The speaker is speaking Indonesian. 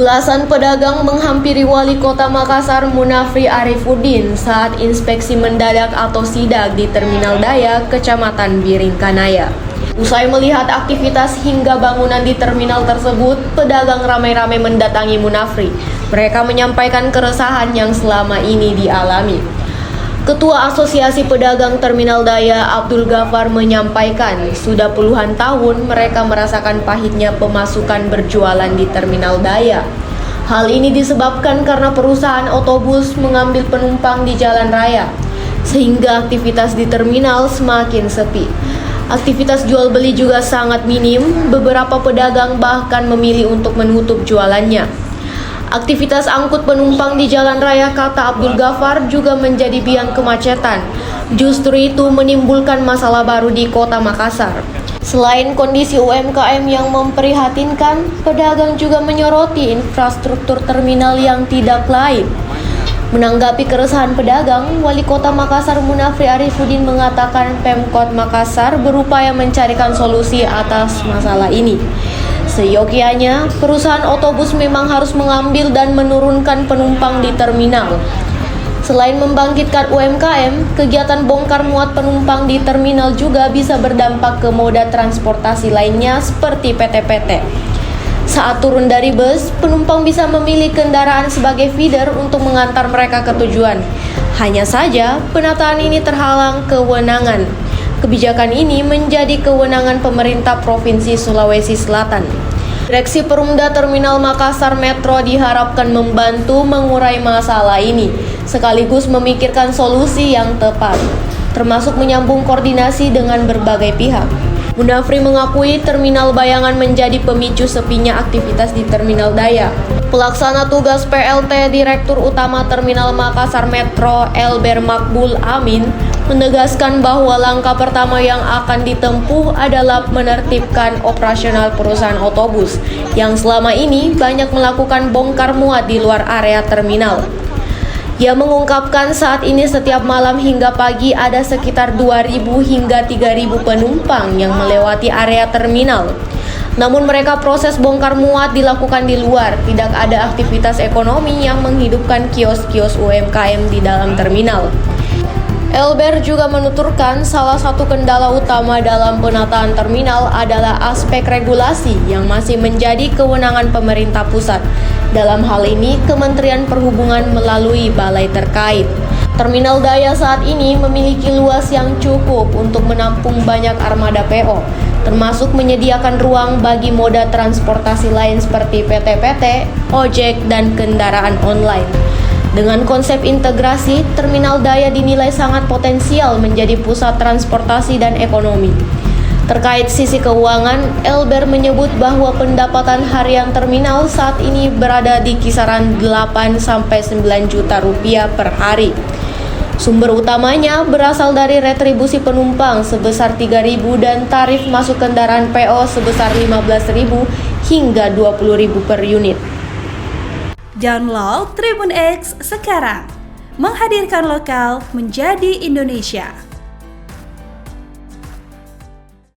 Belasan pedagang menghampiri Wali Kota Makassar Munafri Arifuddin saat inspeksi mendadak atau sidak di Terminal Daya, Kecamatan Biringkanaya. Usai melihat aktivitas hingga bangunan di terminal tersebut, pedagang ramai-ramai mendatangi Munafri. Mereka menyampaikan keresahan yang selama ini dialami. Ketua Asosiasi Pedagang Terminal Daya, Abdul Ghaffar, menyampaikan sudah puluhan tahun mereka merasakan pahitnya pemasukan berjualan di Terminal Daya. Hal ini disebabkan karena perusahaan otobus mengambil penumpang di jalan raya, sehingga aktivitas di terminal semakin sepi. Aktivitas jual beli juga sangat minim, beberapa pedagang bahkan memilih untuk menutup jualannya. Aktivitas angkut penumpang di jalan raya, kata Abdul Ghaffar, juga menjadi biang kemacetan. Justru itu menimbulkan masalah baru di Kota Makassar. Selain kondisi UMKM yang memprihatinkan, pedagang juga menyoroti infrastruktur terminal yang tidak layak. Menanggapi keresahan pedagang, Wali Kota Makassar Munafri Arifuddin mengatakan Pemkot Makassar berupaya mencarikan solusi atas masalah ini. Seyogyanya, perusahaan otobus memang harus mengambil dan menurunkan penumpang di terminal. Selain membangkitkan UMKM, kegiatan bongkar muat penumpang di terminal juga bisa berdampak ke moda transportasi lainnya seperti PT-PT. Saat turun dari bus, penumpang bisa memilih kendaraan sebagai feeder untuk mengantar mereka ke tujuan. Hanya saja, penataan ini terhalang kewenangan. Kebijakan ini menjadi kewenangan pemerintah Provinsi Sulawesi Selatan. Direksi Perumda Terminal Makassar Metro diharapkan membantu mengurai masalah ini, sekaligus memikirkan solusi yang tepat, termasuk menyambung koordinasi dengan berbagai pihak. Munafri mengakui terminal bayangan menjadi pemicu sepinya aktivitas di Terminal Daya. Pelaksana tugas PLT Direktur Utama Terminal Makassar Metro, Elber Makbul Amin, menegaskan bahwa langkah pertama yang akan ditempuh adalah menertibkan operasional perusahaan otobus yang selama ini banyak melakukan bongkar muat di luar area terminal. Ia mengungkapkan saat ini setiap malam hingga pagi ada sekitar 2.000 hingga 3.000 penumpang yang melewati area terminal. Namun mereka proses bongkar muat dilakukan di luar, tidak ada aktivitas ekonomi yang menghidupkan kios-kios UMKM di dalam terminal. Elber juga menuturkan salah satu kendala utama dalam penataan terminal adalah aspek regulasi yang masih menjadi kewenangan pemerintah pusat. Dalam hal ini, Kementerian Perhubungan melalui balai terkait. Terminal Daya saat ini memiliki luas yang cukup untuk menampung banyak armada PO, termasuk menyediakan ruang bagi moda transportasi lain seperti PT-PT, ojek, dan kendaraan online. Dengan konsep integrasi, Terminal Daya dinilai sangat potensial menjadi pusat transportasi dan ekonomi. Terkait sisi keuangan, Elber menyebut bahwa pendapatan harian terminal saat ini berada di kisaran 8-9 juta rupiah per hari. Sumber utamanya berasal dari retribusi penumpang sebesar 3.000 dan tarif masuk kendaraan PO sebesar 15.000 hingga 20.000 per unit. Download Tribun X sekarang, menghadirkan lokal menjadi Indonesia.